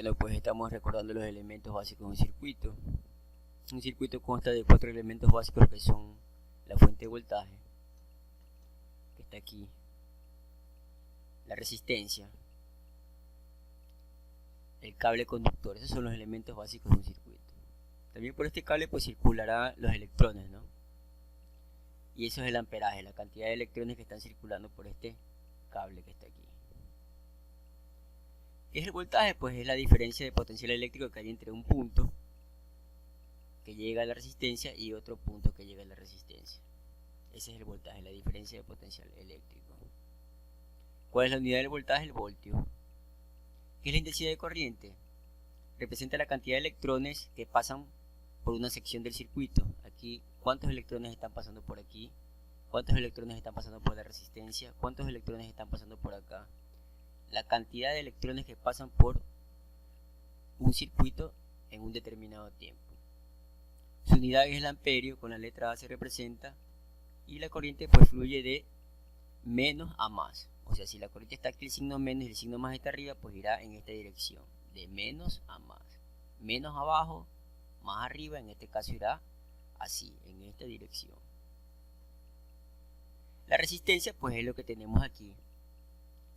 Bueno, pues estamos recordando los elementos básicos de un circuito. Un circuito consta de 4 elementos básicos que son la fuente de voltaje, que está aquí, la resistencia, el cable conductor. Esos son los elementos básicos de un circuito. También por este cable pues circularán los electrones, ¿no? Y eso es el amperaje, la cantidad de electrones que están circulando por este cable que está aquí. ¿Qué es el voltaje? Pues es la diferencia de potencial eléctrico que hay entre un punto que llega a la resistencia y otro punto que llega a la resistencia. Ese es el voltaje, la diferencia de potencial eléctrico. ¿Cuál es la unidad del voltaje? El voltio. ¿Qué es la intensidad de corriente? Representa la cantidad de electrones que pasan por una sección del circuito. Aquí, ¿cuántos electrones están pasando por aquí? ¿Cuántos electrones están pasando por la resistencia? ¿Cuántos electrones están pasando por acá? La cantidad de electrones que pasan por un circuito en un determinado tiempo. Su unidad es el amperio, con la letra A se representa, y la corriente pues fluye de menos a más. O sea, si la corriente está aquí el signo menos y el signo más está arriba, pues irá en esta dirección, de menos a más. Menos abajo, más arriba, en este caso irá así, en esta dirección. La resistencia pues es lo que tenemos aquí.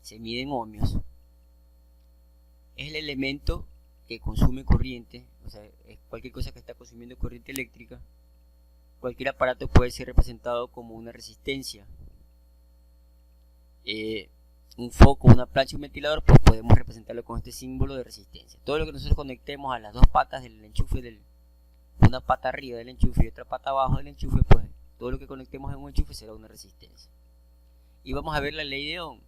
Se mide en ohmios. Es el elemento que consume corriente, o sea, es cualquier cosa que está consumiendo corriente eléctrica. Cualquier aparato puede ser representado como una resistencia. Un foco, una plancha y un ventilador, pues podemos representarlo con este símbolo de resistencia. Todo lo que nosotros conectemos a las dos patas del enchufe, una pata arriba del enchufe y otra pata abajo del enchufe, pues todo lo que conectemos en un enchufe será una resistencia. Y vamos a ver la ley de Ohm.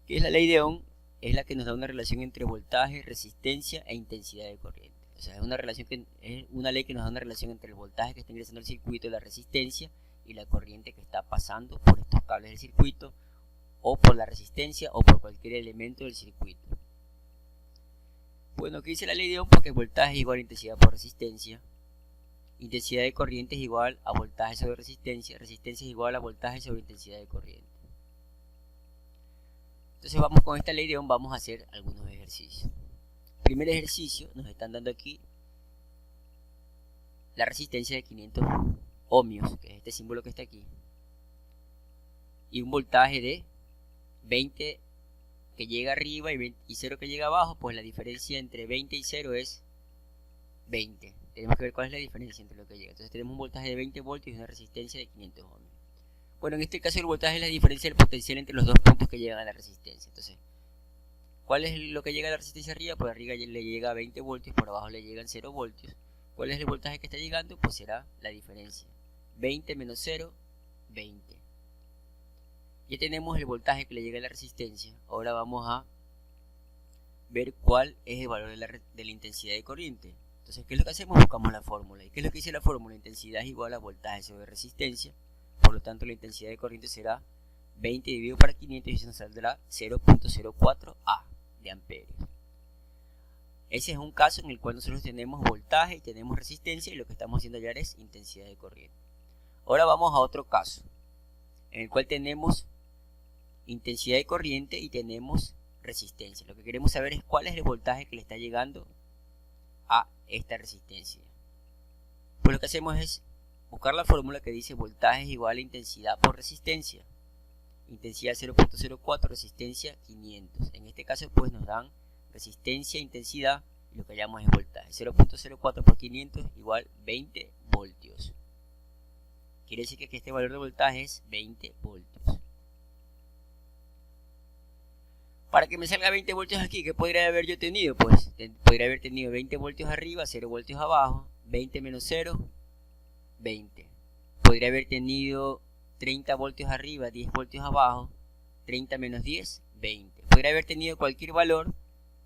¿Qué es la ley de Ohm? Es la que nos da una relación entre voltaje, resistencia e intensidad de corriente. O sea, es una ley que nos da una relación entre el voltaje que está ingresando al circuito, la resistencia y la corriente que está pasando por estos cables del circuito, o por la resistencia o por cualquier elemento del circuito. Bueno, ¿qué dice la ley de Ohm? Porque voltaje es igual a intensidad por resistencia, intensidad de corriente es igual a voltaje sobre resistencia, resistencia es igual a voltaje sobre intensidad de corriente. Entonces vamos con esta ley de Ohm, vamos a hacer algunos ejercicios. Primer ejercicio, nos están dando aquí la resistencia de 500 ohmios, que es este símbolo que está aquí, y un voltaje de 20 que llega arriba y 0 que llega abajo. Pues la diferencia entre 20 y 0 es 20. Tenemos que ver cuál es la diferencia entre lo que llega. Entonces tenemos un voltaje de 20 voltios y una resistencia de 500 ohmios. Bueno, en este caso el voltaje es la diferencia del potencial entre los dos puntos que llegan a la resistencia. Entonces, ¿cuál es lo que llega a la resistencia arriba? Por arriba le llega 20 voltios, por abajo le llegan 0 voltios. ¿Cuál es el voltaje que está llegando? Pues será la diferencia. 20 menos 0, 20. Ya tenemos el voltaje que le llega a la resistencia. Ahora vamos a ver cuál es el valor de la intensidad de corriente. Entonces, ¿qué es lo que hacemos? Buscamos la fórmula. ¿Y qué es lo que dice la fórmula? Intensidad es igual a voltaje sobre resistencia. Por lo tanto, la intensidad de corriente será 20 dividido por 500 y eso nos saldrá 0.04 A de amperios. Ese es un caso en el cual nosotros tenemos voltaje y tenemos resistencia, y lo que estamos haciendo hallar es intensidad de corriente. Ahora vamos a otro caso en el cual tenemos intensidad de corriente y tenemos resistencia. Lo que queremos saber es cuál es el voltaje que le está llegando a esta resistencia. Pues lo que hacemos es buscar la fórmula que dice voltaje es igual a intensidad por resistencia. Intensidad 0.04, resistencia 500. En este caso pues nos dan resistencia, intensidad, y lo que hallamos es voltaje. 0.04 por 500 igual 20 voltios. Quiere decir que este valor de voltaje es 20 voltios. Para que me salga 20 voltios aquí, ¿qué podría haber yo tenido? Pues podría haber tenido 20 voltios arriba, 0 voltios abajo, 20 menos 0, 20. Podría haber tenido 30 voltios arriba, 10 voltios abajo, 30 menos 10, 20. Podría haber tenido cualquier valor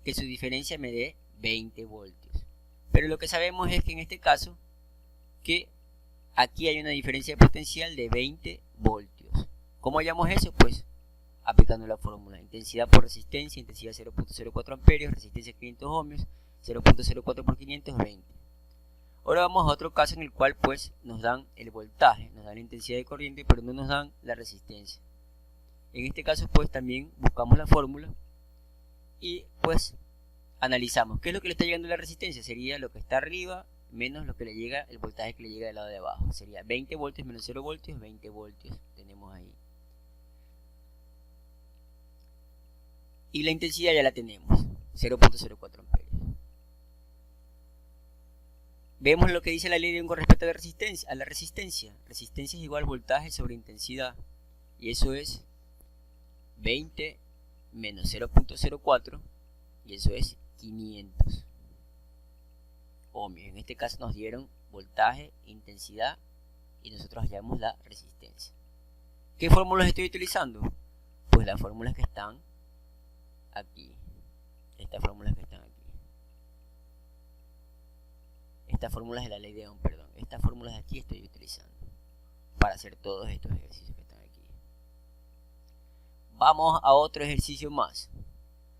que su diferencia me dé 20 voltios. Pero lo que sabemos es que en este caso, que aquí hay una diferencia de potencial de 20 voltios. ¿Cómo hallamos eso? Pues aplicando la fórmula. Intensidad por resistencia, intensidad 0.04 amperios, resistencia 500 ohmios, 0.04 por 500, 20. Ahora vamos a otro caso en el cual pues nos dan el voltaje, nos dan la intensidad de corriente, pero no nos dan la resistencia. En este caso pues también buscamos la fórmula y pues analizamos qué es lo que le está llegando a la resistencia. Sería lo que está arriba menos lo que le llega, el voltaje que le llega del lado de abajo. Sería 20 voltios menos 0 voltios, 20 voltios tenemos ahí. Y la intensidad ya la tenemos, 0.04 amperios. Vemos lo que dice la ley de Ohm con respecto a la resistencia. Resistencia es igual a voltaje sobre intensidad. Y eso es 20 menos 0.04. Y eso es 500 ohmios. En este caso nos dieron voltaje, intensidad y nosotros hallamos la resistencia. ¿Qué fórmulas estoy utilizando? Pues las fórmulas que están aquí. Estas fórmulas que están aquí. Estas fórmulas de la ley de Ohm, perdón. Estas fórmulas de aquí estoy utilizando para hacer todos estos ejercicios que están aquí. Vamos a otro ejercicio más.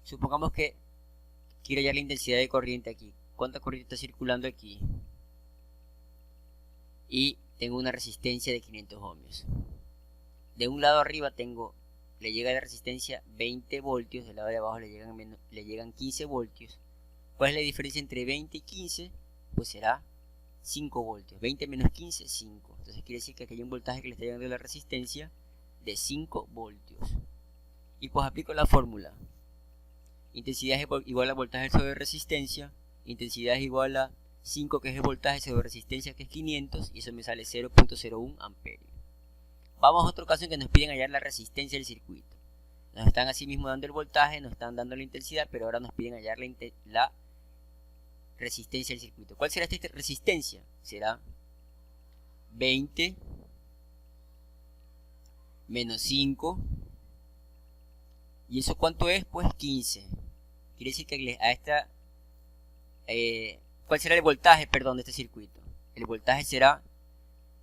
Supongamos que quiero hallar la intensidad de corriente aquí. ¿Cuánta corriente está circulando aquí? Y tengo una resistencia de 500 ohmios. De un lado arriba le llega la resistencia 20 voltios, del lado de abajo le llegan 15 voltios. ¿Cuál es la diferencia entre 20 y 15? Pues será 5 voltios. 20 menos 15, 5. Entonces quiere decir que aquí hay un voltaje que le está llegando a la resistencia de 5 voltios. Y pues aplico la fórmula. Intensidad es igual a voltaje sobre resistencia. Intensidad es igual a 5, que es el voltaje, sobre resistencia, que es 500. Y eso me sale 0.01 amperios. Vamos a otro caso en que nos piden hallar la resistencia del circuito. Nos están así mismo dando el voltaje, nos están dando la intensidad, pero ahora nos piden hallar la resistencia del circuito. ¿Cuál será esta resistencia? Será 20 menos 5. ¿Y eso cuánto es? Pues 15. Quiere decir que a esta... ¿cuál será el voltaje, perdón, de este circuito? El voltaje será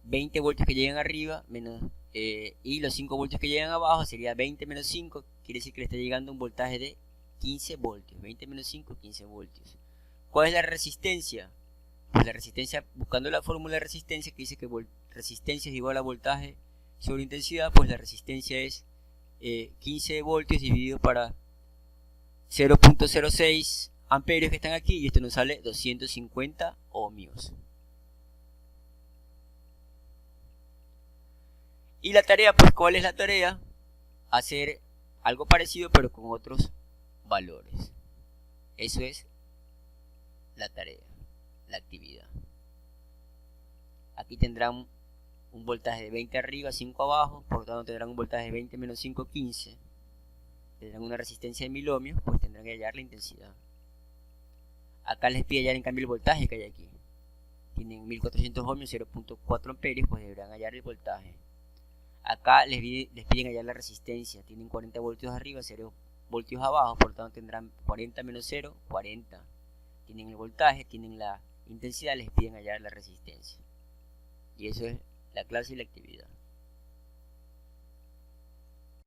20 voltios que llegan arriba menos... y los 5 voltios que llegan abajo sería 20 menos 5. Quiere decir que le está llegando un voltaje de 15 voltios. 20 menos 5, 15 voltios. ¿Cuál es la resistencia? Pues la resistencia, buscando la fórmula de resistencia que dice que resistencia es igual a voltaje sobre intensidad, pues la resistencia es 15 voltios dividido para 0.06 amperios que están aquí, y esto nos sale 250 ohmios. Y la tarea, pues ¿cuál es la tarea? Hacer algo parecido pero con otros valores. Eso es la tarea, la actividad. Aquí tendrán un voltaje de 20 arriba, 5 abajo, por lo tanto tendrán un voltaje de 20 menos 5, 15. Tendrán una resistencia de 1000 ohmios, pues tendrán que hallar la intensidad. Acá les pide hallar en cambio el voltaje que hay aquí. Tienen 1400 ohmios, 0.4 amperios, pues deberán hallar el voltaje. Acá les piden hallar la resistencia. Tienen 40 voltios arriba, 0 voltios abajo, por lo tanto tendrán 40 menos 0, 40. Tienen el voltaje, tienen la intensidad, les piden hallar la resistencia. Y eso es la clase y la actividad.